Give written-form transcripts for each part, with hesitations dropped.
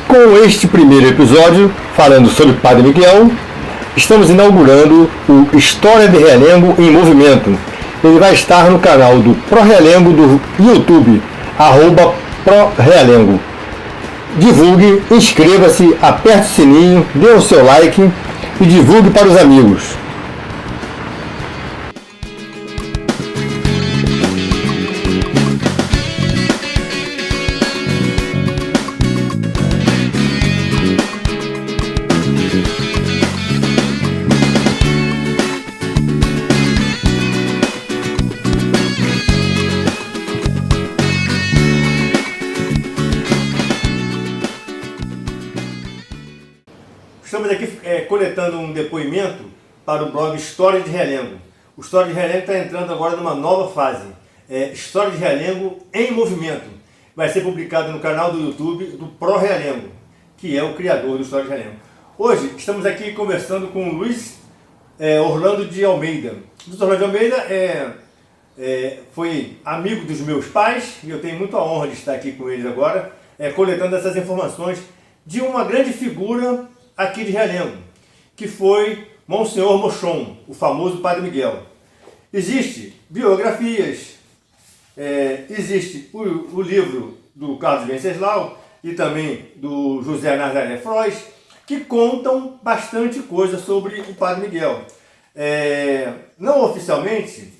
Com este primeiro episódio, falando sobre Padre Miguel, estamos inaugurando o História de Realengo em Movimento. Ele vai estar no canal do Pro Realengo do YouTube, @ProRealengo. Divulgue, inscreva-se, aperte o sininho, dê o seu like e divulgue para os amigos. Estamos aqui coletando um depoimento para o blog História de Realengo. O História de Realengo está entrando agora numa nova fase. História de Realengo em Movimento. Vai ser publicado no canal do YouTube do Pro Realengo, que é o criador do História de Realengo. Hoje estamos aqui conversando com o Luiz Orlando de Almeida. Luiz Orlando de Almeida foi amigo dos meus pais e eu tenho muita honra de estar aqui com eles agora, coletando essas informações de uma grande figura aqui de Realengo, que foi Monsenhor Mochon, o famoso Padre Miguel. Existem biografias, existe o livro do Carlos Venceslau e também do José Nazaré Frois, que contam bastante coisa sobre o Padre Miguel. Não oficialmente,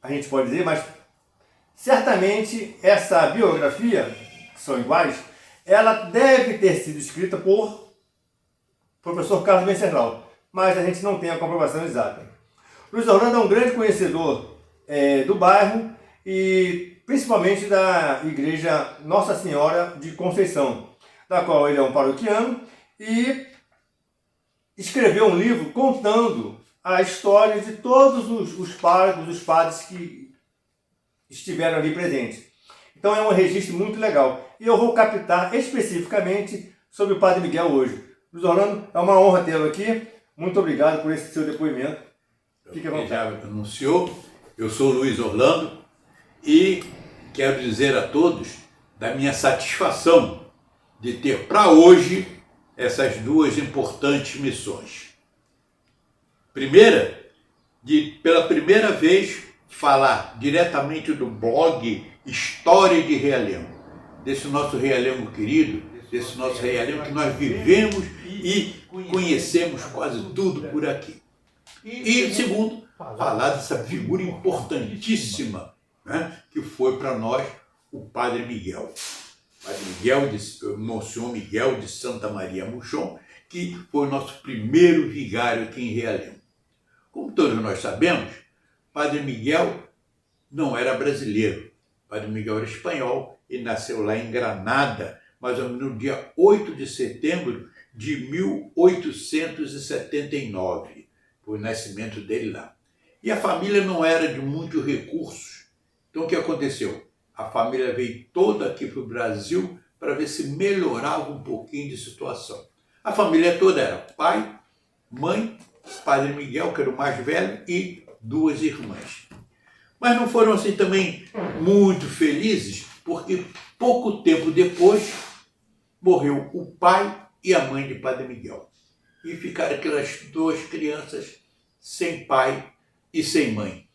a gente pode dizer, mas certamente essa biografia, que são iguais, ela deve ter sido escrita por professor Carlos Venceslau, mas a gente não tem a comprovação exata. Luiz Orlando é um grande conhecedor do bairro e principalmente da igreja Nossa Senhora de Conceição, da qual ele é um paroquiano, e escreveu um livro contando a história de todos os párocos, os padres que estiveram ali presentes. Então é um registro muito legal. E eu vou captar especificamente sobre o Padre Miguel hoje. Luiz Orlando, é uma honra tê-lo aqui. Muito obrigado por esse seu depoimento. Fique à vontade. Já anunciou, eu sou Luiz Orlando e quero dizer a todos da minha satisfação de ter para hoje essas duas importantes missões. Primeira, de pela primeira vez falar diretamente do blog História de Realengo, desse nosso Realengo querido, desse nosso Realengo que nós vivemos e conhecemos quase tudo por aqui. E segundo, falar dessa figura importantíssima, né, que foi para nós o Padre Miguel. Padre Miguel, Monsenhor Miguel de Santa Maria Mochon, que foi o nosso primeiro vigário aqui em Realengo. Como todos nós sabemos, Padre Miguel não era brasileiro. Padre Miguel era espanhol e nasceu lá em Granada, mais ou menos no dia 8 de setembro de 1879, foi o nascimento dele lá. E a família não era de muitos recursos. Então o que aconteceu? A família veio toda aqui para o Brasil para ver se melhorava um pouquinho de situação. A família toda era pai, mãe, Padre Miguel, que era o mais velho, e duas irmãs. Mas não foram assim também muito felizes, porque pouco tempo depois morreu o pai e a mãe de Padre Miguel. E ficaram aquelas duas crianças sem pai e sem mãe.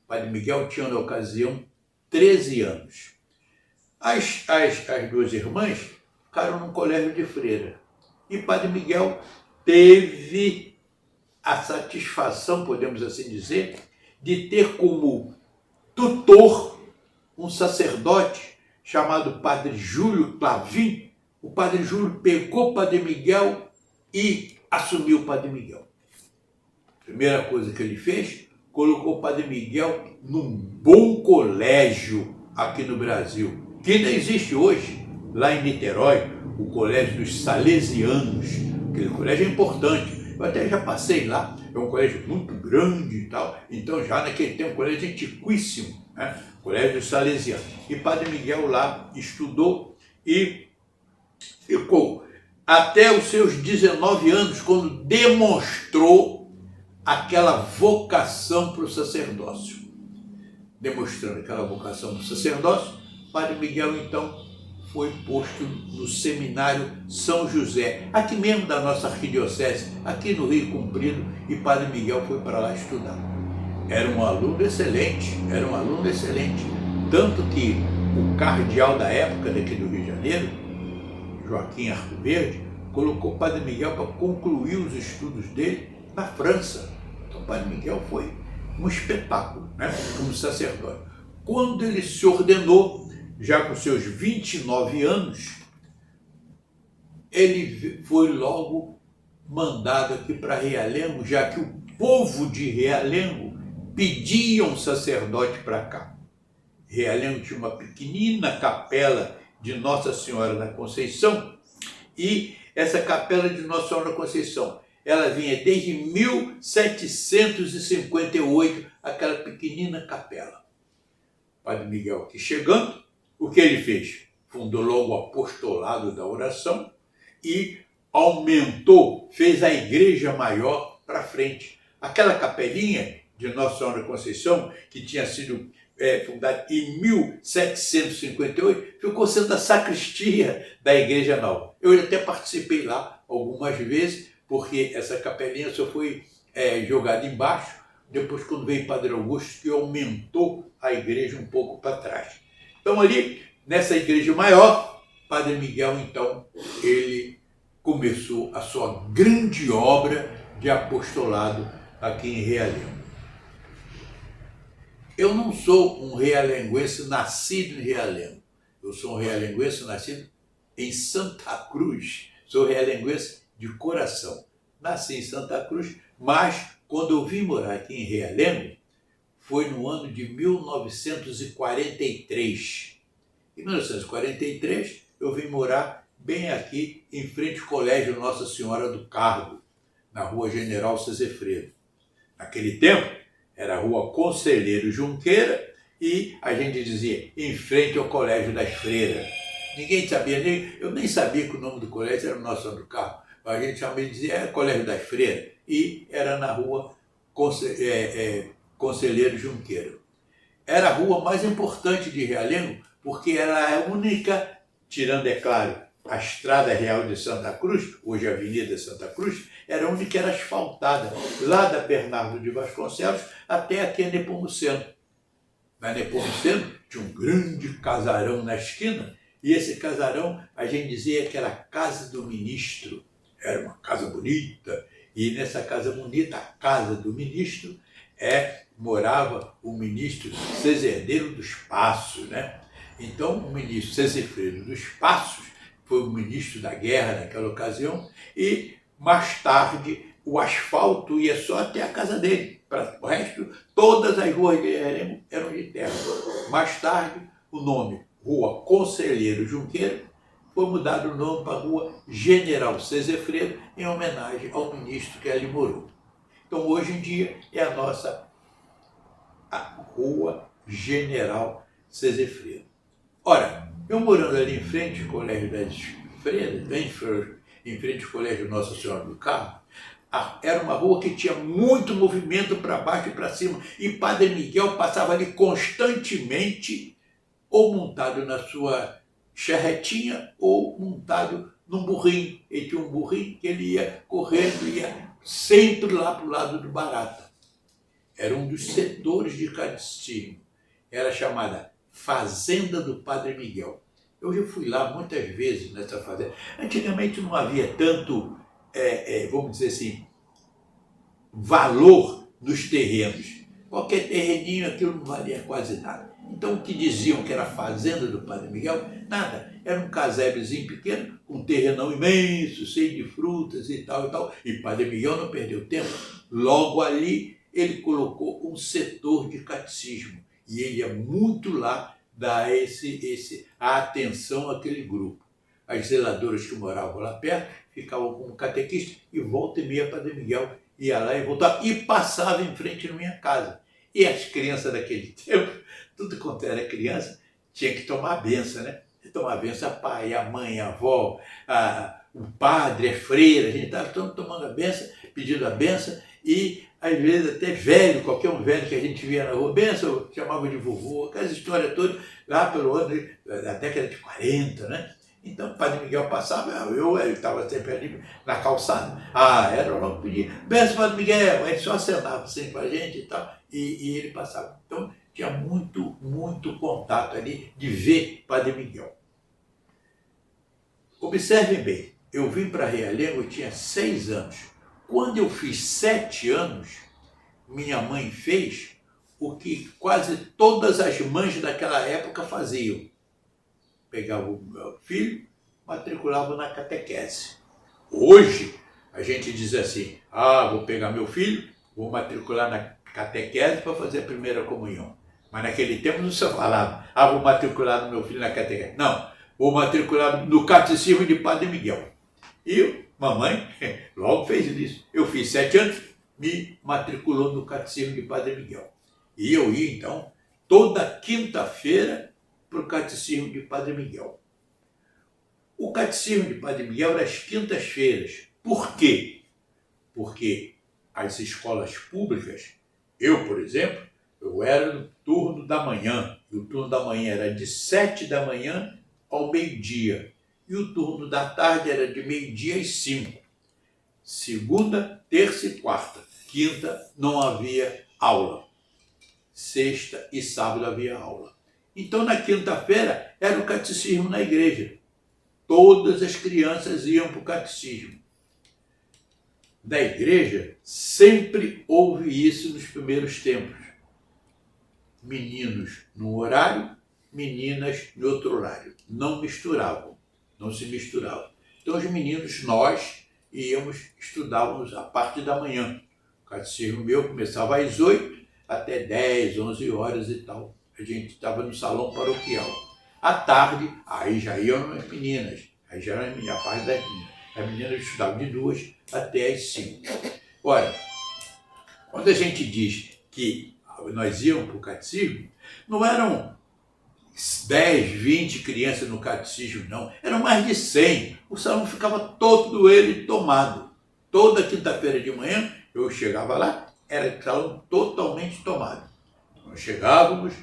Padre Miguel tinha, na ocasião, 13 anos. As duas irmãs ficaram num colégio de freira. E Padre Miguel teve a satisfação, podemos assim dizer, de ter como tutor um sacerdote chamado Padre Júlio Clavin. O Padre Júlio pegou o Padre Miguel e assumiu o Padre Miguel. Primeira coisa que ele fez, colocou o Padre Miguel num bom colégio aqui no Brasil, que ainda existe hoje, lá em Niterói, o Colégio dos Salesianos. Aquele colégio é importante. Eu até já passei lá, é um colégio muito grande e tal, então já naquele tempo, um colégio antiquíssimo, né? Colégio dos Salesianos. E Padre Miguel lá estudou e ficou até os seus 19 anos, quando demonstrou aquela vocação para o sacerdócio. Demonstrando aquela vocação para o sacerdócio, Padre Miguel, então, foi posto no Seminário São José, aqui mesmo da nossa arquidiocese, aqui no Rio Comprido, e Padre Miguel foi para lá estudar. Era um aluno excelente, tanto que o cardeal da época daqui do Rio de Janeiro, Joaquim Arcoverde, colocou o Padre Miguel para concluir os estudos dele na França. Então o Padre Miguel foi um espetáculo, né, como sacerdote. Quando ele se ordenou, já com seus 29 anos, ele foi logo mandado aqui para Realengo, já que o povo de Realengo pedia um sacerdote para cá. Realengo tinha uma pequenina capela de Nossa Senhora da Conceição, e essa capela de Nossa Senhora da Conceição, ela vinha desde 1758, aquela pequenina capela. Padre Miguel aqui chegando, o que ele fez? Fundou logo o apostolado da oração e aumentou, fez a igreja maior para frente. Aquela capelinha de Nossa Senhora da Conceição, que tinha sido fundada em 1758, ficou sendo a sacristia da igreja nova. Eu até participei lá algumas vezes, porque essa capelinha só foi jogada embaixo, depois quando veio Padre Augusto, que aumentou a igreja um pouco para trás. Então ali, nessa igreja maior, Padre Miguel, então, ele começou a sua grande obra de apostolado aqui em Realengo. Eu não sou um realenguense nascido em Realengo. Eu sou um realenguense nascido em Santa Cruz. Sou realenguense de coração. Nasci em Santa Cruz, mas quando eu vim morar aqui em Realengo, foi no ano de 1943. Em 1943, eu vim morar bem aqui, em frente ao Colégio Nossa Senhora do Carmo, na Rua General Sesefredo. Naquele tempo, era a Rua Conselheiro Junqueira, e a gente dizia, em frente ao Colégio das Freiras. Ninguém sabia, eu nem sabia que o nome do colégio era Nossa Senhora do Carmo, mas a gente chamava de dizer, Colégio das Freiras, e era na Rua Conselheiro Junqueira. Era a rua mais importante de Realengo, porque era a única, tirando, é claro, a Estrada Real de Santa Cruz, hoje a Avenida Santa Cruz, era a única que era asfaltada, lá da Bernardo de Vasconcelos até aqui a Nepomuceno. Na Nepomuceno tinha um grande casarão na esquina, e esse casarão a gente dizia que era a casa do ministro. Era uma casa bonita, e nessa casa bonita, a casa do ministro, morava o ministro Ceserdeiro dos Passos, né? Então, o ministro Cesefredo dos Passos foi o ministro da guerra naquela ocasião, e mais tarde o asfalto ia só até a casa dele. Para o resto, todas as ruas de Realengo eram de terra. Mais tarde, o nome Rua Conselheiro Junqueira foi mudado o nome para Rua General Sesefredo, em homenagem ao ministro que ali morou. Então, hoje em dia, é a nossa Rua General Sesefredo. Ora, eu morando ali em frente ao Colégio das Freiras, em frente ao Colégio Nossa Senhora do Carmo, era uma rua que tinha muito movimento para baixo e para cima, e Padre Miguel passava ali constantemente, ou montado na sua charretinha, ou montado num burrinho. Ele tinha um burrinho que ele ia correndo, ia sempre lá para o lado do Barata. Era um dos setores de catecismo. Era chamada Fazenda do Padre Miguel. Eu já fui lá muitas vezes nessa fazenda. Antigamente não havia tanto, vamos dizer assim, valor nos terrenos. Qualquer terreninho, aquilo não valia quase nada. Então, o que diziam que era a fazenda do Padre Miguel, nada. Era um casebrezinho pequeno, com um terrenão imenso, cheio de frutas e tal e tal. E Padre Miguel não perdeu tempo. Logo ali, ele colocou um setor de catecismo. E ele ia muito lá dar a atenção àquele grupo. As zeladoras que moravam lá perto ficavam como catequista, e volta e meia Padre Miguel ia lá e voltava, e passava em frente à minha casa. E as crianças daquele tempo, tudo quanto era criança, tinha que tomar a benção, né? Tomar a benção, a pai, a mãe, a avó, o padre, a freira, a gente estava tomando a benção, pedindo a benção, e às vezes até velho, qualquer um velho que a gente via na rua, benção, chamava de vovô, aquela história toda, lá pelo ano da década de 40, né? Então o Padre Miguel passava, eu estava sempre ali na calçada, era logo pedir, benção, Padre Miguel, aí ele só acenava assim com a gente e tal, e ele passava. Então tinha muito, muito contato ali de ver Padre Miguel. Observem bem, eu vim para Realengo, eu tinha 6 anos. Quando eu fiz 7 anos, minha mãe fez o que quase todas as mães daquela época faziam. Pegava o meu filho, matriculava na catequese. Hoje, a gente diz assim, vou pegar meu filho, vou matricular na catequese para fazer a primeira comunhão. Mas naquele tempo não se falava, vou matricular meu filho na catequese. Não, vou matricular no catecismo de Padre Miguel. E mamãe logo fez isso. Eu fiz 7 anos, me matriculou no catecismo de Padre Miguel. E eu ia, então, toda quinta-feira para o catecismo de Padre Miguel. O catecismo de Padre Miguel era às quintas-feiras. Por quê? Porque as escolas públicas, eu, por exemplo, eu era no turno da manhã. E o turno da manhã era de 7 da manhã ao meio-dia. E o turno da tarde era de meio-dia às 5. Segunda, terça e quarta. Quinta não havia aula. Sexta e sábado havia aula. Então, na quinta-feira, era o catecismo na igreja. Todas as crianças iam para o catecismo. Na igreja, sempre houve isso nos primeiros tempos. Meninos num horário, meninas em outro horário. Não misturavam, não se misturavam. Então, os meninos, nós, estudávamos a parte da manhã. O catecismo meu começava às 8 até 10, 11 horas e tal. A gente estava no salão paroquial. À tarde, aí já iam as meninas. Aí já era a parte das meninas. As meninas estudavam de 2 até as 5. Ora, quando a gente diz que nós íamos para o catecismo, não eram 10, 20 crianças no catecismo, não. Eram mais de 100. O salão ficava todo ele tomado. Toda quinta-feira de manhã, eu chegava lá, era o salão totalmente tomado. Nós chegávamos,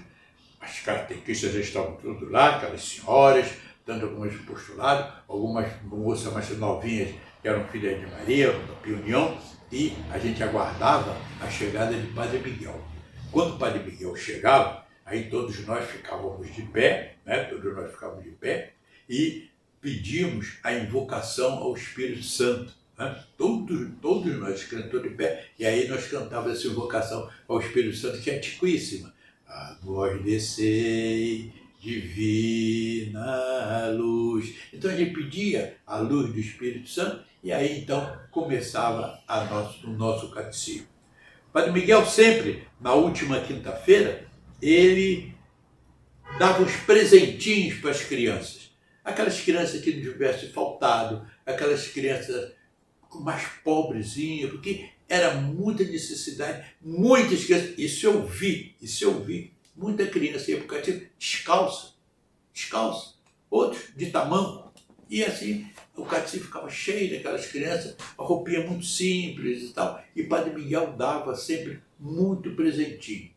as catequistas já estavam tudo lá, aquelas senhoras, tanto algumas de postulado, algumas moças mais novinhas, que eram filhas de Maria, da Piunião, e a gente aguardava a chegada de Padre Miguel. Quando o Padre Miguel chegava, aí todos nós ficávamos de pé, né? Todos nós ficávamos de pé, e pedíamos a invocação ao Espírito Santo. Né? Todos nós ficamos de pé, e aí nós cantávamos essa invocação ao Espírito Santo, que é antiquíssima. A vós descei, divina luz. Então a gente pedia a luz do Espírito Santo, e aí então começava o nosso catecismo. Padre Miguel sempre, na última quinta-feira, ele dava uns presentinhos para as crianças. Aquelas crianças que não tivessem faltado, aquelas crianças mais pobrezinhas, porque era muita necessidade, muitas crianças. Isso eu vi. Muita criança ia para o catecismo descalça, outros de tamanco. E assim, o catecismo ficava cheio daquelas crianças, a roupinha muito simples e tal. E Padre Miguel dava sempre muito presentinho.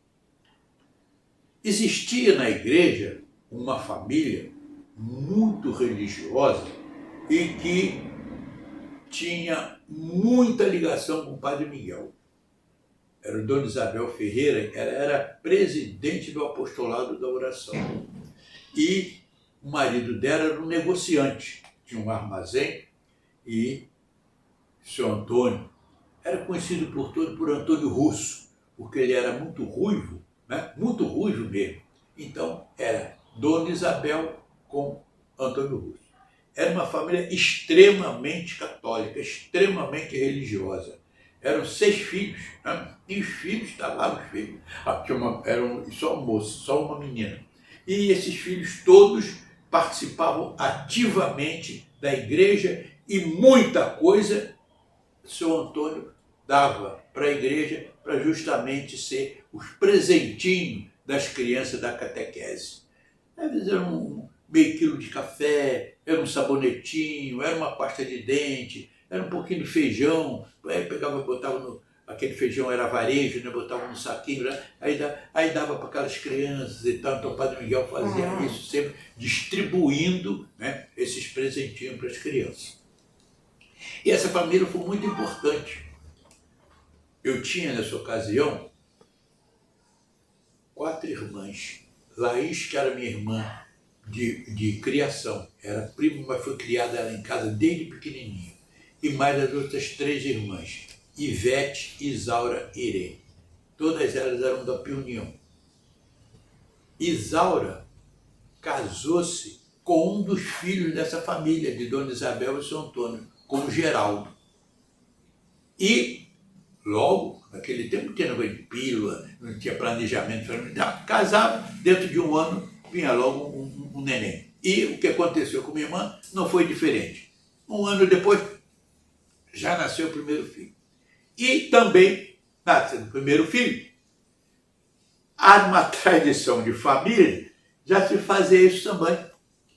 Existia na igreja uma família muito religiosa e que tinha muita ligação com o Padre Miguel. Era o Dona Isabel Ferreira, ela era presidente do apostolado da oração. E o marido dela era um negociante, tinha um armazém, e o seu Antônio era conhecido por Antônio Russo, porque ele era muito ruivo, né? Muito ruivo mesmo. Então era Dona Isabel com Antônio Russo. Era uma família extremamente católica, extremamente religiosa. Eram 6 filhos, né? E os filhos, estavam lá os filhos. Eram só um moço, só uma menina. E esses filhos todos participavam ativamente da igreja e muita coisa o seu Antônio dava para a igreja para justamente ser os presentinhos das crianças da catequese. Às vezes era meio quilo de café, era um sabonetinho, era uma pasta de dente, era um pouquinho de feijão, aí pegava e botava aquele feijão era varejo, né? Botava no saquinho, né? Aí dava para aquelas crianças e tal. Então o Padre Miguel fazia isso sempre, distribuindo, né, esses presentinhos para as crianças. E essa família foi muito importante. Eu tinha nessa ocasião 4 irmãs. Laís, que era minha irmã de criação, era prima, mas foi criada ela em casa desde pequenininha. E mais as outras 3 irmãs, Ivete, Isaura e Irene. Todas elas eram da Pia União. Isaura casou-se com um dos filhos dessa família, de Dona Isabel e São Antônio, com o Geraldo. E logo, naquele tempo não tinha negócio de pílula, não tinha planejamento familiar, casava, dentro de um ano vinha logo um neném. E o que aconteceu com minha irmã não foi diferente. Um ano depois, já nasceu o primeiro filho. E também, nascendo o primeiro filho, há uma tradição de família, já se fazia isso também.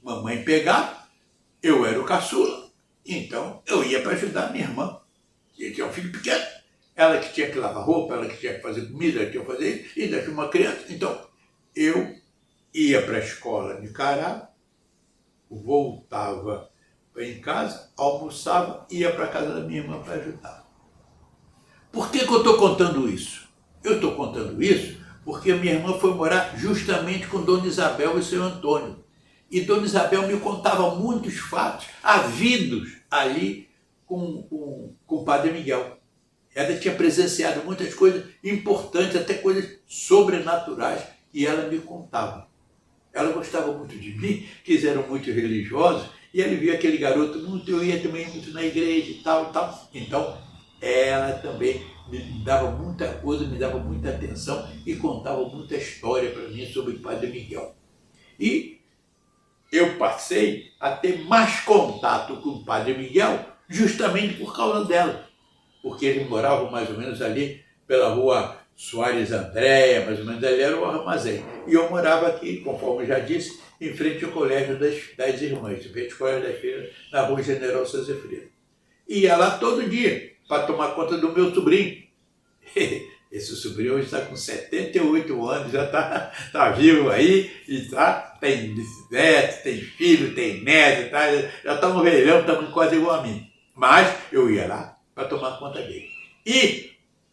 Mamãe pegava, eu era o caçula, então eu ia para ajudar minha irmã, que tinha um filho pequeno. Ela que tinha que lavar roupa, ela que tinha que fazer comida, ela que tinha que fazer isso, e ainda tinha uma criança. Então, eu ia para a escola de Cará, voltava em casa, almoçava, ia para a casa da minha irmã para ajudar. Por que eu estou contando isso? Eu estou contando isso porque a minha irmã foi morar justamente com Dona Isabel e seu Antônio. E Dona Isabel me contava muitos fatos havidos ali com o Padre Miguel. Ela tinha presenciado muitas coisas importantes, até coisas sobrenaturais, e ela me contava. Ela gostava muito de mim, que eles eram muito religiosos, e ela via aquele garoto muito, eu ia também muito na igreja e tal, e tal. Então, ela também me dava muita coisa, me dava muita atenção e contava muita história para mim sobre o Padre Miguel. E eu passei a ter mais contato com o Padre Miguel justamente por causa dela, porque ele morava mais ou menos ali pela rua Soares Andréia, mais ou menos ali era o armazém. E eu morava aqui, conforme eu já disse, em frente ao Colégio das Irmãs, em frente ao Colégio das Filhas, na rua General César Freire. Ia lá todo dia para tomar conta do meu sobrinho. Esse sobrinho hoje está com 78 anos, já tá vivo aí, e tem neto, tem filho, tem neto, já está um velhão, estamos quase igual a mim. Mas eu ia lá para tomar conta dele. E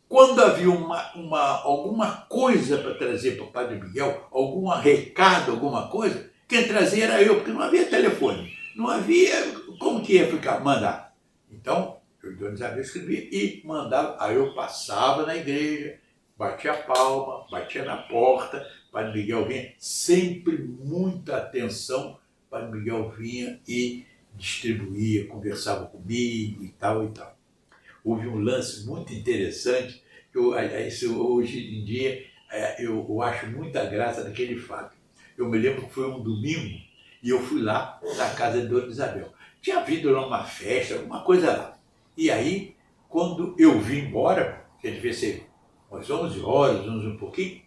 quando havia alguma coisa para trazer para o Padre Miguel, algum recado, alguma coisa, quem trazia era eu, porque não havia telefone, não havia como que ia mandar. Então, eu e Dona Isabel escrevia e mandava. Aí eu passava na igreja, batia a palma, batia na porta, o Padre Miguel vinha, sempre muita atenção, o Padre Miguel vinha e distribuía, conversava comigo e tal e tal. Houve um lance muito interessante, isso hoje em dia eu acho muita graça daquele fato. Eu me lembro que foi um domingo e eu fui lá na casa de Dona Isabel. Tinha havido lá uma festa, alguma coisa lá. E aí, quando eu vim embora, que devia ser umas 11 horas, 11 um pouquinho,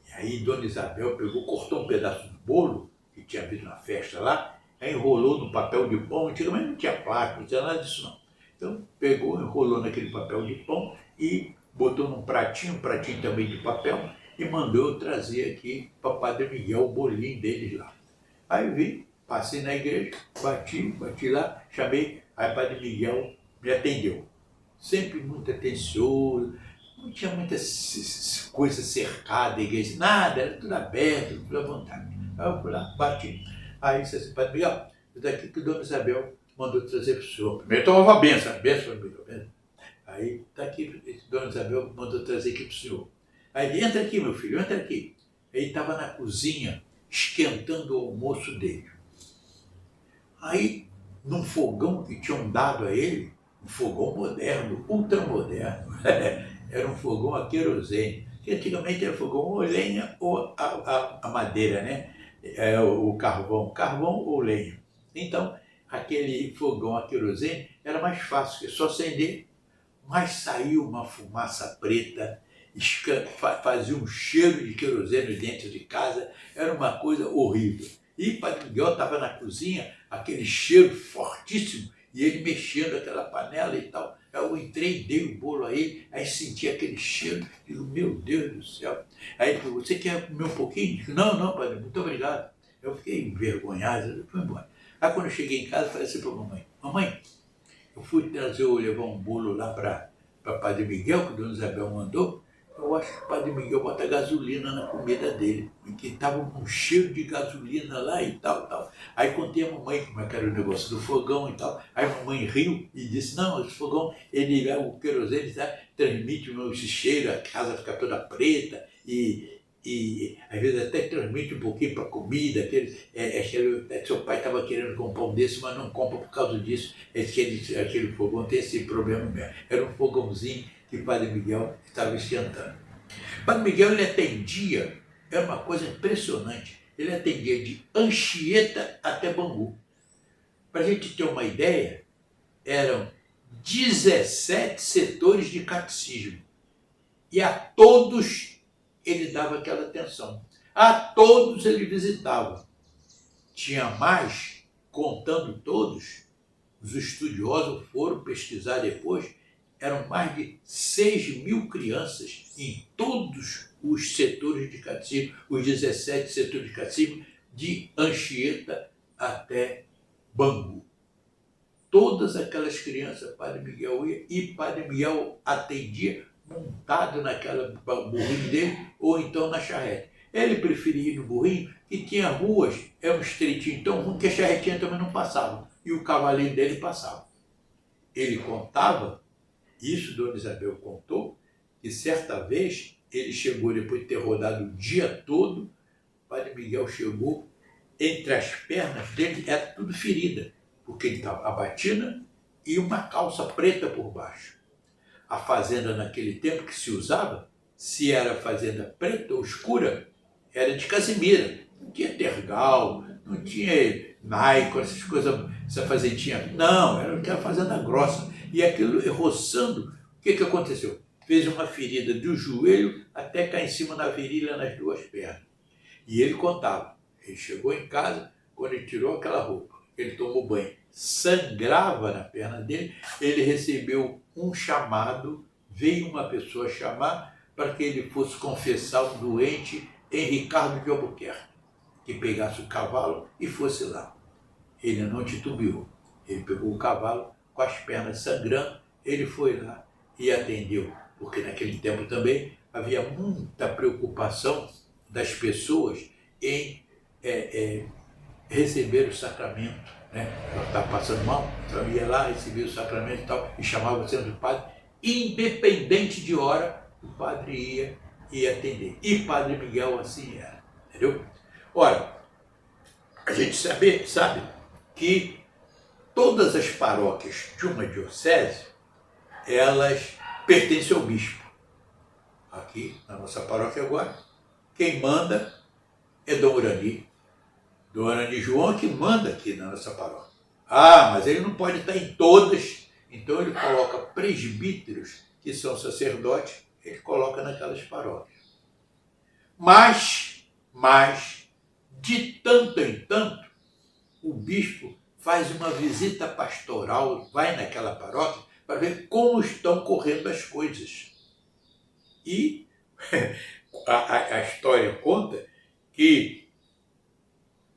e aí Dona Isabel cortou um pedaço do bolo, que tinha havido na festa lá, aí enrolou no papel de pão, antigamente não tinha plástico, não tinha nada disso não. Então, pegou, enrolou naquele papel de pão e botou num pratinho, também de papel, e mandou eu trazer aqui para o Padre Miguel o bolinho deles lá. Aí vim, passei na igreja, bati lá, chamei, aí o Padre Miguel me atendeu. Sempre muito atencioso, não tinha muita coisa cercada, igreja, nada, era tudo aberto, tudo à vontade. Aí eu fui lá, bati. Aí disse assim, Padre Miguel, daqui que Dona Isabel mandou trazer para o senhor. Primeiro tomava a benção, Padre Miguel. Aí, está aqui, Dona Isabel mandou trazer aqui para o senhor. Aí ele, entra aqui, meu filho, entra aqui. Ele estava na cozinha, esquentando o almoço dele. Aí, num fogão que tinham dado a ele, um fogão moderno, ultramoderno, era um fogão a querosene, que antigamente era fogão ou lenha ou a madeira, né? O carvão ou lenha. Então, aquele fogão a querosene era mais fácil, que só acender, mas saiu uma fumaça preta, fazia um cheiro de querosene dentro de casa, era uma coisa horrível. E Padre Miguel estava na cozinha, aquele cheiro fortíssimo, E ele mexendo aquela panela e tal. Eu entrei, dei o bolo a ele, aí senti aquele cheiro, digo, meu Deus do céu. Aí ele falou, você quer comer um pouquinho? Digo, não, não, padre, muito obrigado. Eu fiquei envergonhado, eu fui embora. Aí quando eu cheguei em casa, falei assim para a mamãe, mamãe, eu fui levar um bolo lá para Padre Miguel, que a Dona Isabel mandou. Eu acho que o Padre Miguel bota gasolina na comida dele, porque estava um cheiro de gasolina lá e tal, tal. Aí contei a mamãe como é que era o negócio do fogão e tal. Aí a mamãe riu e disse, não, esse fogão, o querosene transmite esse cheiro, a casa fica toda preta e às vezes até transmite um pouquinho para a comida. Seu pai estava querendo comprar um desse, mas não compra por causa disso. Aquele fogão tem esse problema mesmo. Era um fogãozinho que o Padre Miguel estava esquentando. O Padre Miguel, ele atendia, era uma coisa impressionante, ele atendia de Anchieta até Bangu. Para a gente ter uma ideia, eram 17 setores de catecismo. E a todos ele dava aquela atenção. A todos ele visitava. Tinha mais, contando todos, os estudiosos foram pesquisar depois, eram mais de 6.000 crianças em todos os setores de catecismo, os 17 setores de catecismo, de Anchieta até Bangu. Todas aquelas crianças, Padre Miguel ia, e Padre Miguel atendia montado naquela burrinho dele, ou então na charrete. Ele preferia ir no burrinho, que tinha ruas, um estreitinho tão ruim que a charretinha também não passava, e o cavalinho dele passava. Ele contava, isso Dona Isabel contou, que certa vez ele chegou, depois de ter rodado o dia todo, o Padre Miguel chegou, entre as pernas dele era tudo ferida, porque ele estava a batina e uma calça preta por baixo. A fazenda naquele tempo que se usava, se era fazenda preta ou escura, era de casimira. Não tinha tergal, não tinha naico, essas coisas, essa fazendinha. Não, era aquela fazenda grossa. E aquilo roçando, o que aconteceu? Fez uma ferida do joelho até cá em cima na virilha, nas duas pernas. E ele contava. Ele chegou em casa, quando ele tirou aquela roupa, ele tomou banho, sangrava na perna dele, ele recebeu um chamado, veio uma pessoa chamar para que ele fosse confessar um doente em Ricardo de Albuquerque, que pegasse o cavalo e fosse lá. Ele não titubeou, ele pegou o cavalo com as pernas sangrando, ele foi lá e atendeu, porque naquele tempo também havia muita preocupação das pessoas em receber o sacramento, né? Ela estava passando mal, então ia lá, recebia o sacramento e tal, e chamava o centro do padre, independente de hora, o padre ia atender. E Padre Miguel assim era, entendeu? Ora, a gente sabe que todas as paróquias de uma diocese, elas pertencem ao bispo. Aqui, na nossa paróquia agora, quem manda é Dom Urani. Dom Urani João que manda aqui na nossa paróquia. Ah, mas ele não pode estar em todas. Então ele coloca presbíteros, que são sacerdotes, ele coloca naquelas paróquias. Mas, de tanto em tanto, o bispo faz uma visita pastoral, vai naquela paróquia, para ver como estão correndo as coisas. E a história conta que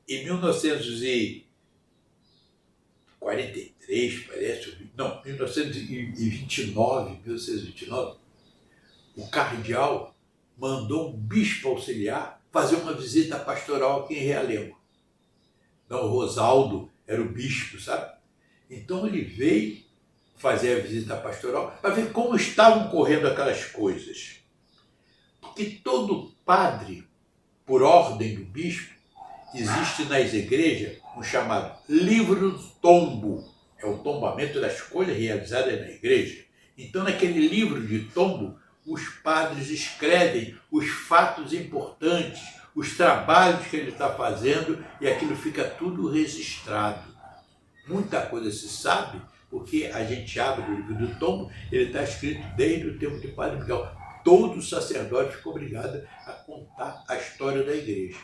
em 1943, parece, não, 1929, o cardeal mandou um bispo auxiliar fazer uma visita pastoral aqui em Realengo. Então, o Rosaldo era o bispo, sabe? Então ele veio fazer a visita pastoral para ver como estavam correndo aquelas coisas. Porque todo padre, por ordem do bispo, existe nas igrejas um chamado livro do tombo. É o tombamento das coisas realizadas na igreja. Então, naquele livro de tombo, os padres escrevem os fatos importantes, os trabalhos que ele está fazendo, e aquilo fica tudo registrado. Muita coisa se sabe, porque a gente abre o livro do tombo, ele está escrito desde o tempo de Padre Miguel. Todo sacerdote ficou obrigado a contar a história da igreja.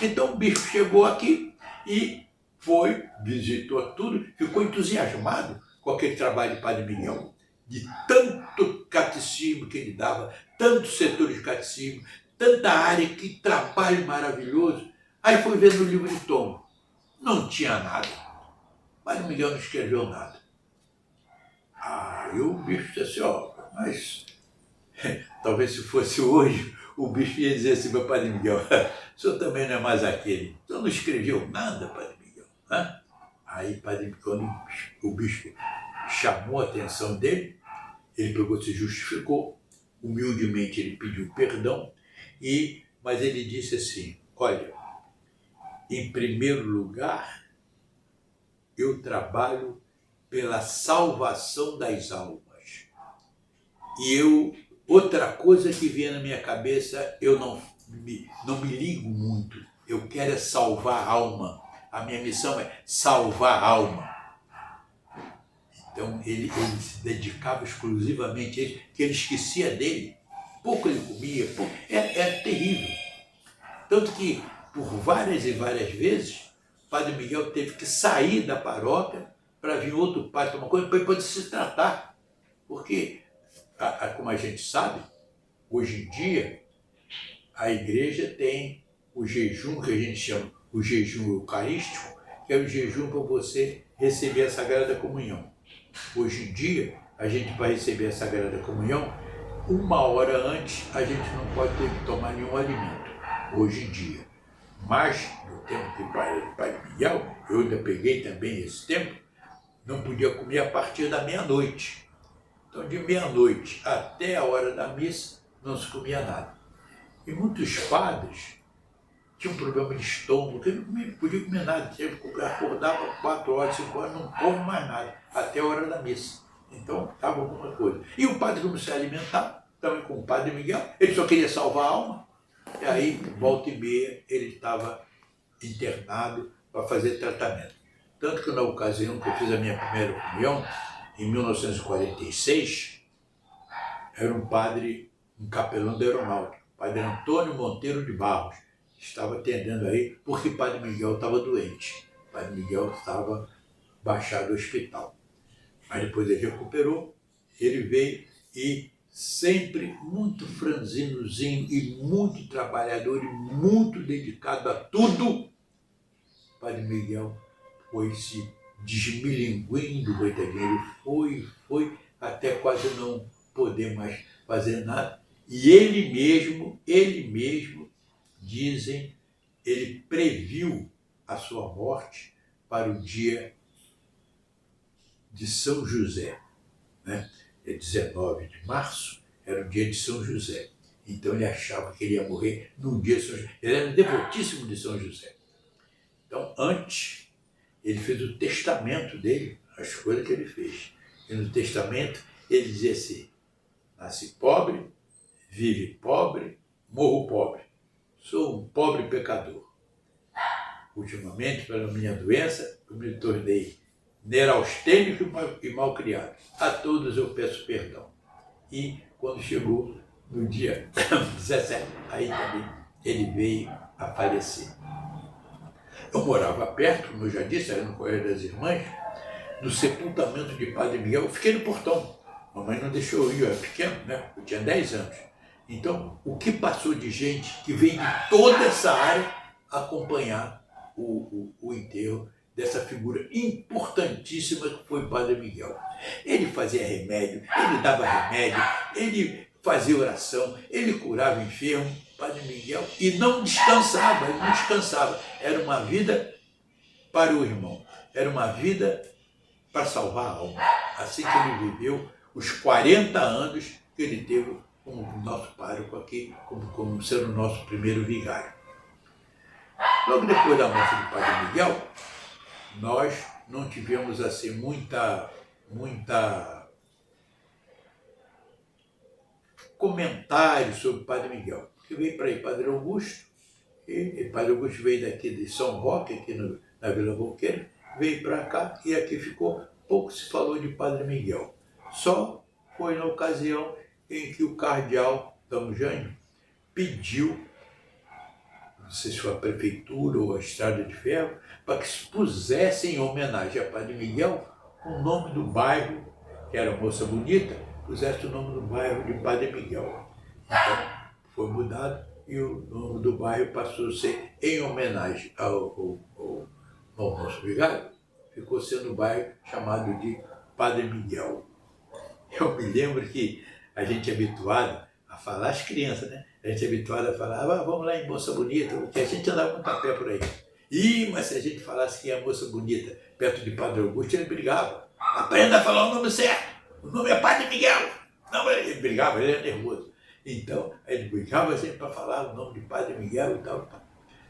Então o bispo chegou aqui e foi, visitou tudo, ficou entusiasmado com aquele trabalho de Padre Miguel, de tanto catecismo que ele dava, tantos setores de catecismo, tanta área, que trabalho maravilhoso. Aí foi ver no livro de Tom, não tinha nada. Padre Miguel não escreveu nada. Aí o bicho disse assim, ó, mas talvez se fosse hoje, o bicho ia dizer assim para o Padre Miguel, o senhor também não é mais aquele, o senhor não escreveu nada, Padre Miguel. Né? Aí quando o bispo chamou a atenção dele, ele pegou, se justificou, humildemente ele pediu perdão, mas ele disse assim, olha, em primeiro lugar, eu trabalho pela salvação das almas. E outra coisa que vinha na minha cabeça, eu não me ligo muito. Eu quero é salvar a alma. A minha missão é salvar a alma. Então ele se dedicava exclusivamente a isso, que ele esquecia dele. Pouco ele comia, pouco. É terrível. Tanto que, por várias e várias vezes, o Padre Miguel teve que sair da paróquia para vir outro padre tomar coisa, para ele poder se tratar. Porque, como a gente sabe, hoje em dia, a igreja tem o jejum que a gente chama o jejum eucarístico, que é o jejum para você receber a Sagrada Comunhão. Hoje em dia, a gente vai receber a Sagrada Comunhão, 1 hora antes a gente não pode ter que tomar nenhum alimento, hoje em dia. Mas, no tempo de Padre Miguel, eu ainda peguei também esse tempo, não podia comer a partir da meia-noite. Então, de meia-noite até a hora da missa, não se comia nada. E muitos padres tinham um problema de estômago, porque não podia comer nada, acordava 4 horas, 5 horas, não come mais nada, até a hora da missa. Então, estava alguma coisa. E o padre começou a alimentar, também com o Padre Miguel, ele só queria salvar a alma, e aí, volta e meia, ele estava internado para fazer tratamento. Tanto que na ocasião que eu fiz a minha primeira comunhão, em 1946, era um capelão da aeronáutica, Padre Antônio Monteiro de Barros, estava atendendo aí, porque Padre Miguel estava doente. Padre Miguel estava baixado ao hospital. Mas depois ele recuperou, ele veio e sempre muito franzinozinho e muito trabalhador e muito dedicado a tudo. Padre Miguel foi se desmilinguindo, coitadinho, ele foi, até quase não poder mais fazer nada. E ele mesmo, dizem, ele previu a sua morte para o dia de São José, né? 19 de março era o dia de São José. Então ele achava que ele ia morrer num dia de São José. Ele era devotíssimo de São José. Então, antes, ele fez o testamento dele, as coisas que ele fez. E no testamento, ele dizia assim, nasci pobre, vive pobre, morro pobre. Sou um pobre pecador. Ultimamente, pela minha doença, eu me tornei neurastênico e malcriado. A todos eu peço perdão. E quando chegou no dia 17, aí também ele veio a falecer. Eu morava perto, como eu já disse, era no Colégio das Irmãs, no sepultamento de Padre Miguel. Eu fiquei no portão. Mamãe não deixou eu ir, eu era pequeno, né? Eu tinha 10 anos. Então, o que passou de gente que veio de toda essa área acompanhar o enterro dessa figura importantíssima que foi o Padre Miguel. Ele fazia remédio, ele dava remédio, ele fazia oração, ele curava enfermo, Padre Miguel, e não descansava, ele não descansava. Era uma vida para o irmão, era uma vida para salvar a alma. Assim que ele viveu os 40 anos que ele teve como nosso pároco aqui, como sendo o nosso primeiro vigário. Logo depois da morte do Padre Miguel, nós não tivemos assim muita comentário sobre o Padre Miguel, porque veio para aí Padre Augusto, e Padre Augusto veio daqui de São Roque, aqui na Vila Boqueira, veio para cá e aqui ficou, pouco se falou de Padre Miguel. Só foi na ocasião em que o cardeal Dom Jânio pediu não sei se foi a prefeitura ou a Estrada de Ferro, para que se pusesse em homenagem a Padre Miguel o nome do bairro, que era Moça Bonita, pusesse o nome do bairro de Padre Miguel. Então, foi mudado e o nome do bairro passou a ser em homenagem ao nosso vigário, ficou sendo um bairro chamado de Padre Miguel. Eu me lembro que a gente é habituado a falar, as crianças, né? A gente é habituado a falar, vamos lá em Moça Bonita, porque a gente andava muito a pé por aí. Mas se a gente falasse que é Moça Bonita, perto de Padre Augusto, ele brigava. Aprenda a falar o nome certo, o nome é Padre Miguel. Não, ele brigava, ele era nervoso. Então, ele brigava sempre para falar o nome de Padre Miguel e tal.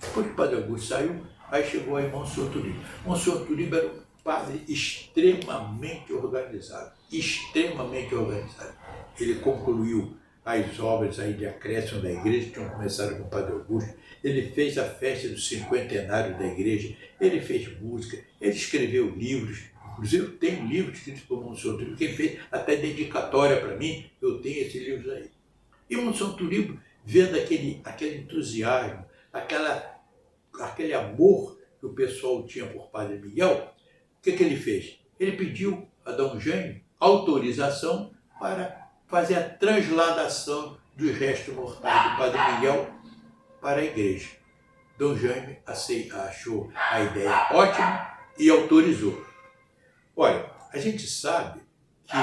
Depois que o Padre Augusto saiu, aí chegou aí Monsenhor Turibo. Monsenhor Turibo era um padre extremamente organizado, extremamente organizado. Ele concluiu as obras aí de acréscimo da igreja, que tinham começado com o Padre Augusto. Ele fez a festa do cinquentenário da igreja, ele fez música, ele escreveu livros. Inclusive, eu tenho livros escritos por Monsenhor Turibo, que fez até dedicatória para mim, eu tenho esses livros aí. E o Monsenhor Turibo, vendo aquele entusiasmo, aquele amor que o pessoal tinha por Padre Miguel, o que ele fez? Ele pediu a Dom Jaime autorização para fazer a transladação dos restos mortais do Padre Miguel para a igreja. Dom Jaime achou a ideia ótima e autorizou. Olha, a gente sabe que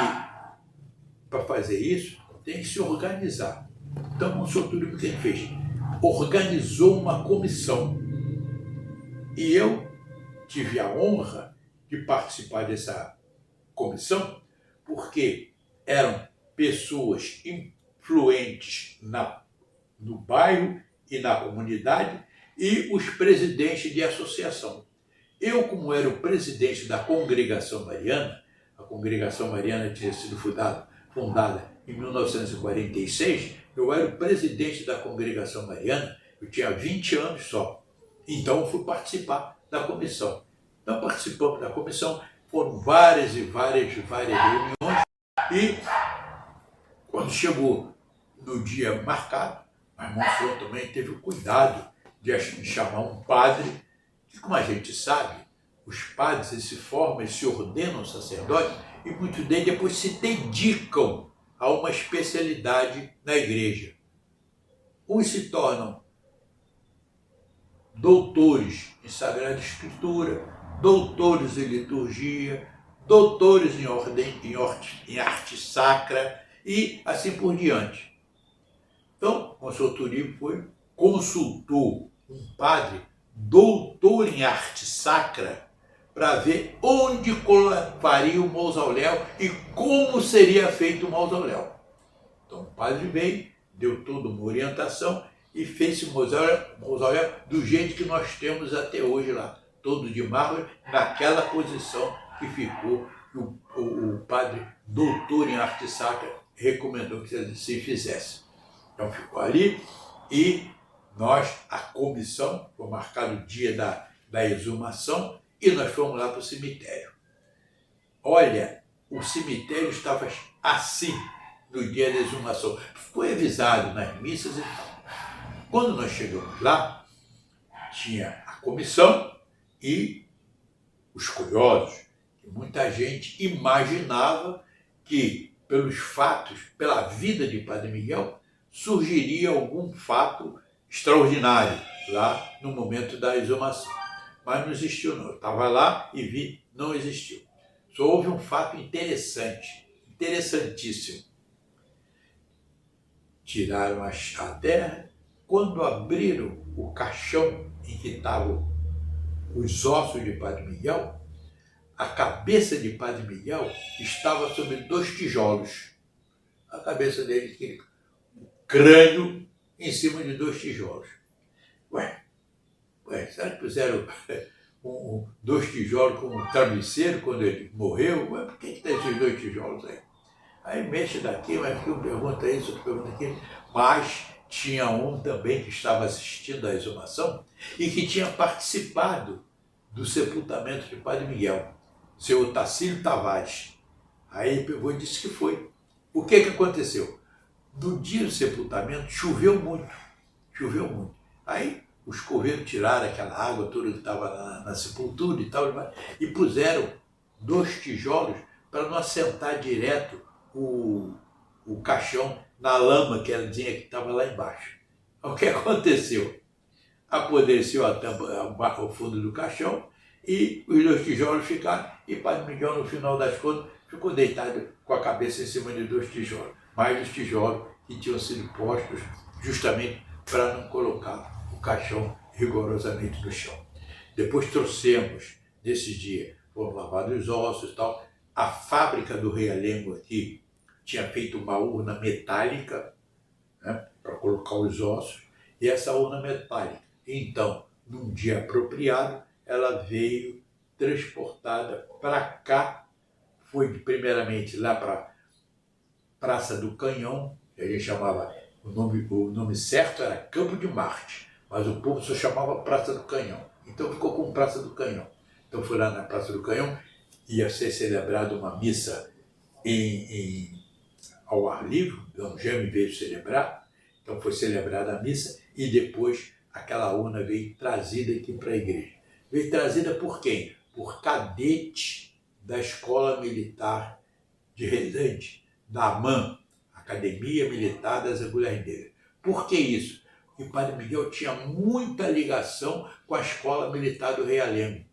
para fazer isso tem que se organizar. Então, o Monsenhor Turibo, o que ele fez? Organizou uma comissão. E eu tive a honra de participar dessa comissão, porque eram pessoas influentes no bairro e na comunidade e os presidentes de associação. Eu, como era o presidente da Congregação Mariana, a Congregação Mariana tinha sido fundada em 1946, eu era o presidente da Congregação Mariana, eu tinha 20 anos só. Então eu fui participar da comissão. Então participamos da comissão, foram várias reuniões e quando chegou no dia marcado, a Monsenhor também teve o cuidado de chamar um padre, que como a gente sabe, os padres eles se formam, eles se ordenam sacerdotes e muitos deles depois se dedicam a uma especialidade na igreja. Uns se tornam doutores em Sagrada Escritura, doutores em liturgia, doutores em arte sacra e assim por diante. Então, o Monsenhor Turibo consultou um padre doutor em arte sacra para ver onde faria o mausoléu e como seria feito o mausoléu. Então o padre veio, deu toda uma orientação e fez esse mausoléu do jeito que nós temos até hoje lá, todo de mármore, naquela posição que ficou, que o padre doutor em arte sacra recomendou que se fizesse. Então ficou ali e nós, a comissão, foi marcado o dia da exumação e nós fomos lá para o cemitério. Olha, o cemitério estava assim no dia da exumação. Foi avisado nas missas e tal. Quando nós chegamos lá, tinha a comissão e os curiosos. Muita gente imaginava que, pelos fatos, pela vida de Padre Miguel, surgiria algum fato extraordinário lá no momento da exumação. Mas não existiu, não. Eu estava lá e vi, não existiu. Só houve um fato interessante, interessantíssimo. Tiraram a terra, quando abriram o caixão em que estavam os ossos de Padre Miguel, a cabeça de Padre Miguel estava sobre 2 tijolos. A cabeça dele, o crânio, em cima de 2 tijolos. Ué, será que puseram 2 tijolos como um travesseiro quando ele morreu? Ué, por que tem esses 2 tijolos aí? Aí mexe daqui, mas aqui pergunta isso, outro pergunta aquilo. Mas tinha um também que estava assistindo à exumação e que tinha participado do sepultamento de Padre Miguel, seu Otacílio Tavares. Aí ele pegou e disse que foi. O que aconteceu? No dia do sepultamento choveu muito. Aí os coveiros tiraram aquela água toda que estava na sepultura e tal, e puseram 2 tijolos para não assentar direto o caixão na lama que ela dizia que estava lá embaixo. O que aconteceu? Apodreceu a tampa, o fundo do caixão, e os 2 tijolos ficaram, e Padre Miguel, no final das contas, ficou deitado com a cabeça em cima de 2 tijolos. Mais os tijolos que tinham sido postos justamente para não colocar o caixão rigorosamente no chão. Depois trouxemos, nesse dia, foram lavados os ossos e tal. A fábrica do Realengo aqui tinha feito uma urna metálica, né, para colocar os ossos, e essa urna metálica, então, num dia apropriado, ela veio transportada para cá, foi primeiramente lá para Praça do Canhão, que a gente chamava, o nome certo era Campo de Marte, mas o povo só chamava Praça do Canhão, então ficou com Praça do Canhão. Então foi lá na Praça do Canhão, ia ser celebrada uma missa ao ar livre, Dom Jaime veio celebrar, então foi celebrada a missa, e depois aquela urna veio trazida aqui para a igreja. Veio trazida por quem? Por cadete da Escola Militar de Resende, da AMAN, Academia Militar das Agulhas Negras. Por que isso? Porque o Padre Miguel tinha muita ligação com a Escola Militar do Realengo.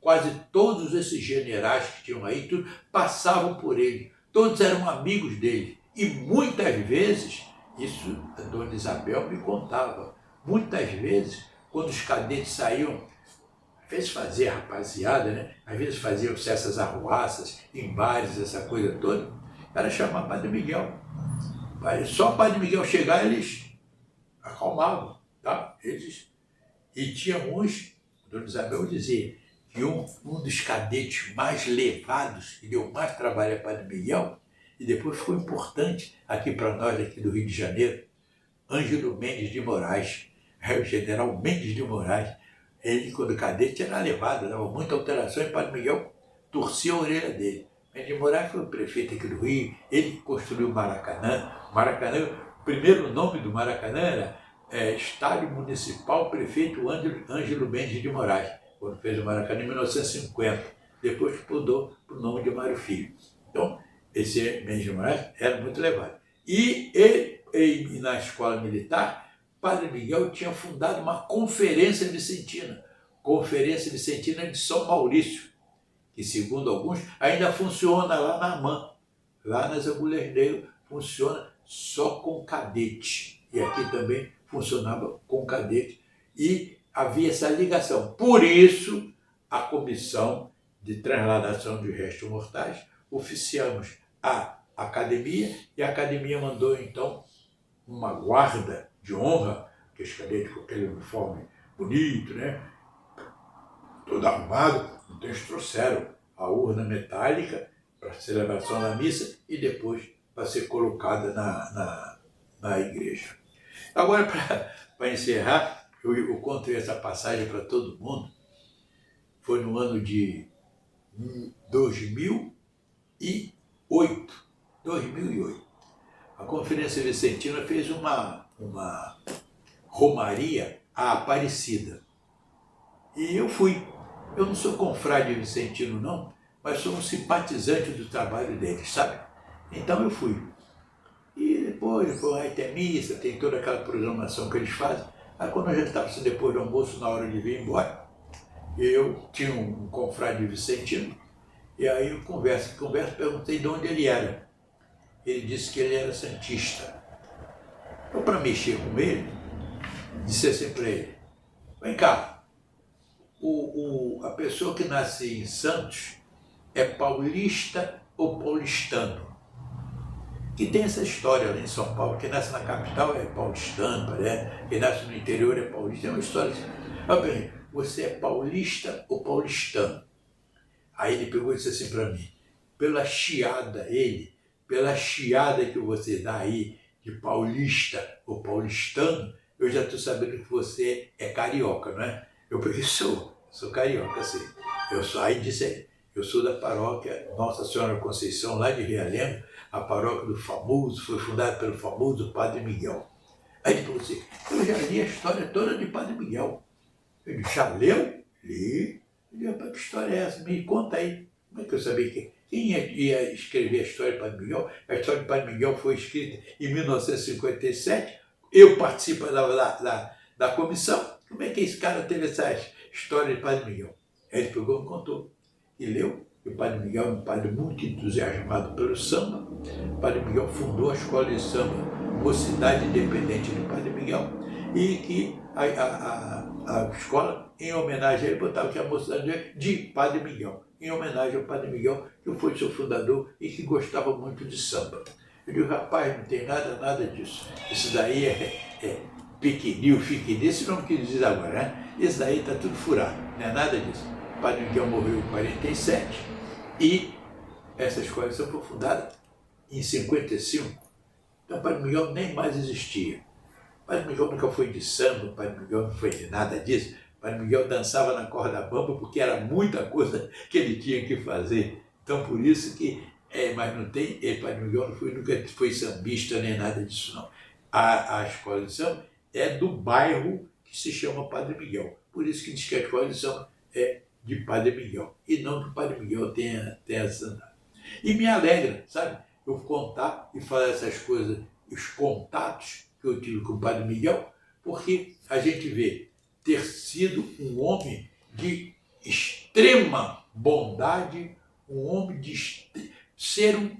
Quase todos esses generais que tinham aí, tudo, passavam por ele. Todos eram amigos dele. E muitas vezes, isso a Dona Isabel me contava, muitas vezes, quando os cadetes saíam, às vezes fazia rapaziada, né? Às vezes faziam essas arruaças em bares, essa coisa toda, era chamar Padre Miguel. Só o Padre Miguel chegar, eles acalmavam, tá? E tinha uns, a Dona Isabel dizia, que um dos cadetes mais levados, que deu mais trabalho a Padre Miguel, e depois ficou importante aqui para nós, aqui do Rio de Janeiro, Ângelo Mendes de Moraes, o general Mendes de Moraes. Ele, quando cadete, era levado, dava muita alteração, e Padre Miguel torcia a orelha dele. Mendes de Moraes foi o prefeito aqui do Rio, ele construiu o Maracanã. O primeiro nome do Maracanã era Estádio Municipal Prefeito Ângelo Mendes de Moraes, quando fez o Maracanã em 1950. Depois mudou para o nome de Mário Filho. Então, esse Mendes de Moraes era muito levado. E ele, na escola militar, Padre Miguel tinha fundado uma Conferência Vicentina de São Maurício, que, segundo alguns, ainda funciona lá na AMAN, lá nas Agulhas Negras, funciona só com cadete. E aqui também funcionava com cadete. E havia essa ligação. Por isso, a Comissão de Transladação de Restos Mortais, oficiamos a academia, e a academia mandou, então, uma guarda de honra, que os cadetes com aquele uniforme bonito, né? Todo arrumado. Então eles trouxeram a urna metálica para a celebração da missa e depois para ser colocada na igreja. Agora, para encerrar, eu contei essa passagem para todo mundo. Foi no ano de 2008. A Conferência Vicentina fez uma romaria à Aparecida. E eu fui. Eu não sou confrade vicentino, não, mas sou um simpatizante do trabalho deles, sabe? Então eu fui. E depois aí tem missa, tem toda aquela programação que eles fazem. Aí quando eu já estava assim, depois do almoço, na hora de vir embora, eu tinha um confrade vicentino, e aí eu converso, perguntei de onde ele era. Ele disse que ele era santista. Então, para mexer com ele, disse assim para ele: vem cá, a pessoa que nasce em Santos é paulista ou paulistano? Que tem essa história lá em São Paulo, quem nasce na capital é paulistano, né? Quem nasce no interior é paulista, é uma história assim. Ah, bem, você é paulista ou paulistano? Aí ele pegou e disse assim para mim: pela chiada que você dá aí de paulista ou paulistano, eu já estou sabendo que você é carioca, não é? Eu peguei, sou carioca, assim. Aí disse, eu sou da paróquia Nossa Senhora Conceição, lá de Realengo, a paróquia do famoso, foi fundada pelo famoso Padre Miguel. Aí ele falou assim, eu já li a história toda de Padre Miguel. Eu disse, já leu? Li. Eu disse, rapaz, que história é essa? Me conta aí. Como é que eu sabia quem ia escrever a história de Padre Miguel? A história de Padre Miguel foi escrita em 1957. Eu participo da comissão. Como é que esse cara teve essa história de Padre Miguel? Aí ele pegou e me contou. E leu. E o Padre Miguel é um padre muito entusiasmado pelo samba. O Padre Miguel fundou a escola de samba Mocidade Independente de Padre Miguel. E que a escola, em homenagem a ele, botava que a Mocidade de Padre Miguel. Em homenagem ao Padre Miguel, que foi seu fundador e que gostava muito de samba. Eu digo, rapaz, não tem nada disso. Isso daí é pequenil, fiquenil, esse nome que ele diz agora, né? Isso daí está tudo furado, não é nada disso. O Padre Miguel morreu em 47 e essa escola de samba foi fundada em 55. Então o Padre Miguel nem mais existia. O Padre Miguel nunca foi de samba, o Padre Miguel não foi de nada disso. O Padre Miguel dançava na corda bamba porque era muita coisa que ele tinha que fazer. Então por isso que, mas não tem, o Padre Miguel nunca foi sambista nem nada disso não. A escola de samba é do bairro que se chama Padre Miguel. Por isso que diz que a escola de samba é de Padre Miguel. E não que o Padre Miguel tenha essa. E me alegra, sabe? Eu contar e falar essas coisas, os contatos que eu tive com o Padre Miguel, porque a gente vê ter sido um homem de extrema bondade, um homem de ser um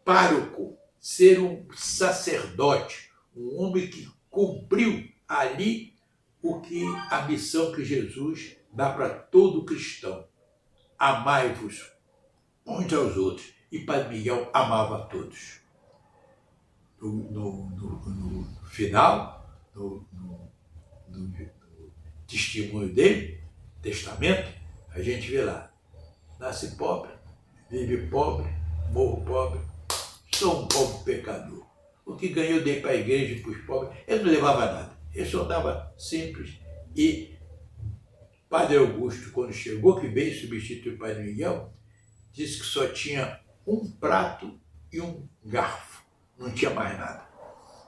pároco, ser um sacerdote, um homem que cumpriu ali a missão que Jesus dá para todo cristão. Amai-vos uns aos outros. E Padre Miguel amava a todos. No final, no testemunho dele, testamento, a gente vê lá, nasce pobre, vive pobre, morro pobre, sou um pobre pecador. O que ganhou dei para a igreja e para os pobres, ele não levava nada, ele só dava simples. E Padre Augusto, quando chegou, que veio substituir o Padre Miguel, disse que só tinha um prato e um garfo, não tinha mais nada.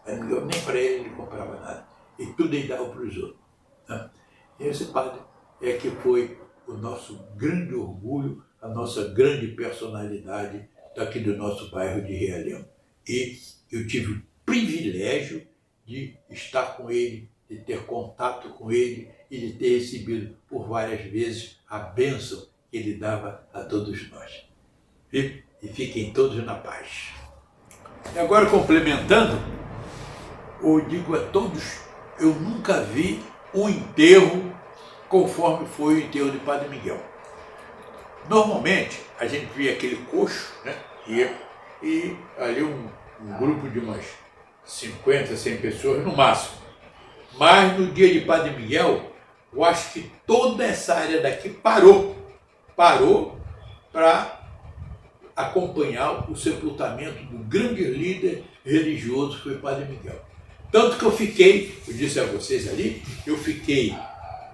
Padre Miguel nem para ele comprava nada, e tudo ele dava para os outros. Né? E esse padre é que foi o nosso grande orgulho, a nossa grande personalidade daqui do nosso bairro de Realengo. E eu tive o privilégio de estar com ele, de ter contato com ele e de ter recebido por várias vezes a bênção que ele dava a todos nós. E fiquem todos na paz. E agora, complementando, eu digo a todos, eu nunca vi um enterro conforme foi o enterro de Padre Miguel. Normalmente, a gente via aquele coxo, né? E ali um grupo de umas 50, 100 pessoas no máximo. Mas no dia de Padre Miguel, eu acho que toda essa área daqui parou para acompanhar o sepultamento do grande líder religioso que foi Padre Miguel. Tanto que eu disse a vocês ali, eu fiquei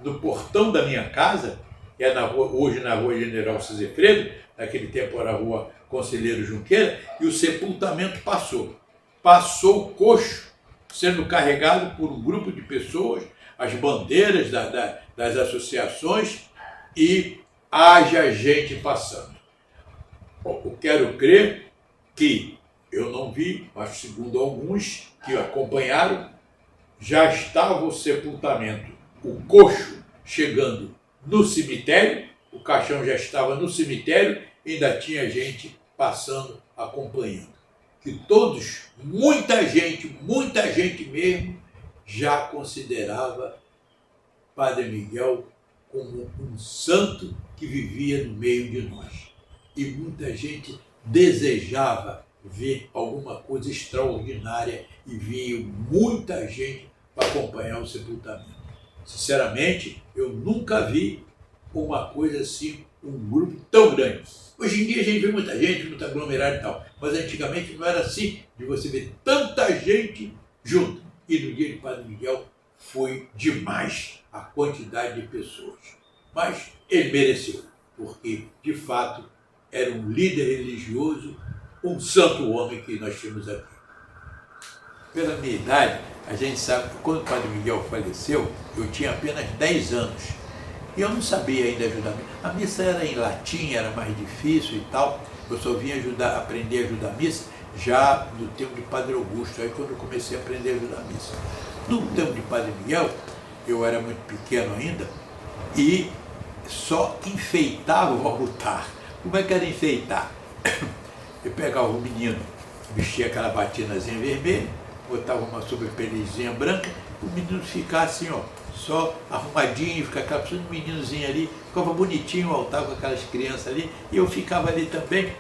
no portão da minha casa, que é hoje na rua General Cizefredo, naquele tempo era a rua Conselheiro Junqueira, e o sepultamento passou. Passou o coxo sendo carregado por um grupo de pessoas, as bandeiras das associações, e haja gente passando. Eu quero crer que eu não vi, mas segundo alguns que acompanharam, já estava o sepultamento, o coxo chegando no cemitério, o caixão já estava no cemitério, e ainda tinha gente passando, acompanhando. Que todos, muita gente mesmo, já considerava Padre Miguel como um santo que vivia no meio de nós. E muita gente desejava ver alguma coisa extraordinária e veio muita gente para acompanhar o sepultamento. Sinceramente, eu nunca vi uma coisa assim, um grupo tão grande. Hoje em dia a gente vê muita gente, muito aglomerado e tal, mas antigamente não era assim, de você ver tanta gente junto. E no dia de Padre Miguel foi demais a quantidade de pessoas. Mas ele mereceu, porque de fato era um líder religioso, um santo homem que nós tínhamos aqui. pela minha idade, a gente sabe que quando o Padre Miguel faleceu, eu tinha apenas 10 anos. E eu não sabia ainda ajudar. A missa era em latim, era mais difícil e tal. Eu só vim aprender a ajudar a missa já no tempo de Padre Augusto, aí quando eu comecei a aprender a ajudar a missa. No tempo de Padre Miguel, eu era muito pequeno ainda e só enfeitava o altar. Como é que era enfeitar? Eu pegava o menino, vestia aquela batinazinha vermelha, botava uma sobrepelizinha branca, o menino ficava assim, ó, só arrumadinho, ficava aquela pessoa, um meninozinho ali, ficava bonitinho o altar com aquelas crianças ali, e eu ficava ali também.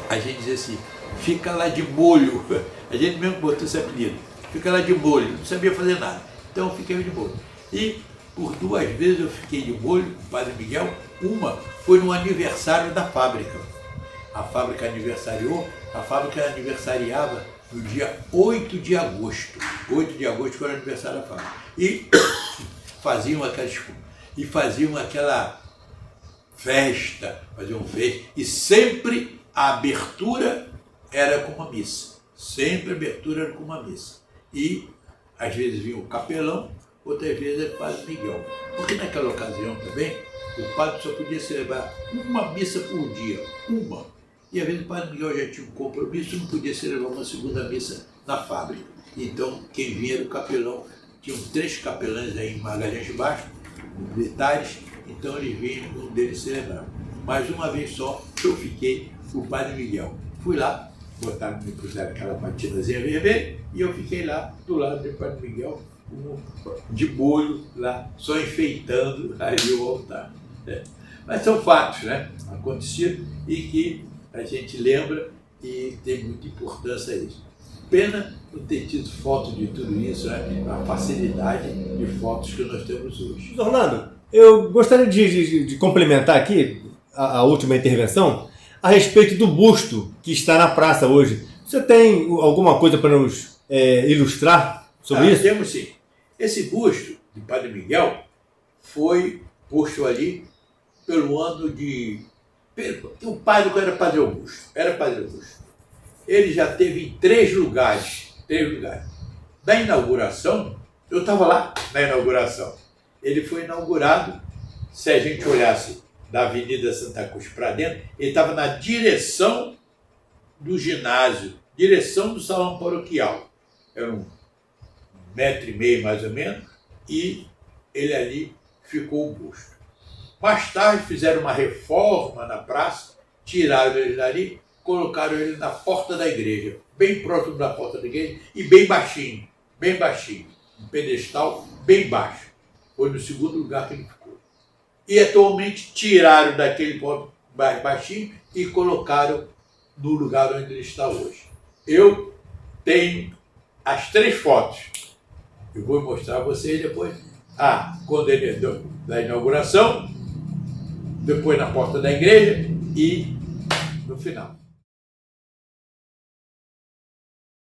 A gente dizia assim, fica lá de molho, a gente mesmo botou esse apelido, fica lá de molho, não sabia fazer nada, então eu fiquei de molho. E por 2 vezes eu fiquei de molho com o Padre Miguel, uma foi no aniversário da fábrica. A fábrica aniversariava no dia 8 de agosto. 8 de agosto foi o aniversário da fábrica. E faziam aquela festa, e sempre a abertura era com uma missa. Sempre a abertura era com uma missa. E às vezes vinha o capelão, outras vezes era o Padre Miguel. Porque naquela ocasião também, o padre só podia celebrar uma missa por dia, uma. E às vezes o Padre Miguel já tinha um compromisso, não podia celebrar uma segunda missa na fábrica. Então, quem vinha era o capelão. Tinham 3 capelães aí em Magalhães de Baixo, militares, então eles vinham, um deles celebrar. Mas uma vez só, eu fiquei com o Padre Miguel. Fui lá, me puseram aquela patinazinha vermelha, e eu fiquei lá do lado do Padre Miguel, de molho lá, só enfeitando ali o altar. Mas são fatos, né? Acontecido e que a gente lembra e tem muita importância isso. Pena não ter tido foto de tudo isso, né? A facilidade de fotos que nós temos hoje. Orlando, eu gostaria de complementar aqui a última intervenção a respeito do busto que está na praça hoje. Você tem alguma coisa para nos ilustrar sobre isso? Temos sim. Esse busto de Padre Miguel foi posto ali pelo ano de... O padre era Padre Augusto. Ele já teve em 3 lugares. Da inauguração, eu estava lá na inauguração. Ele foi inaugurado, se a gente olhasse da Avenida Santa Cruz para dentro, ele estava na direção do ginásio, direção do salão paroquial. Era 1,5 metro mais ou menos, e ele ali ficou o busto. Mais tarde fizeram uma reforma na praça, tiraram ele dali, colocaram ele na porta da igreja, bem próximo da porta da igreja e bem baixinho, um pedestal bem baixo. Foi no 2º lugar que ele ficou. E atualmente tiraram daquele ponto mais baixinho e colocaram no lugar onde ele está hoje. Eu tenho as 3 fotos. Eu vou mostrar a vocês depois. Quando ele deu da inauguração, depois na porta da igreja e no final.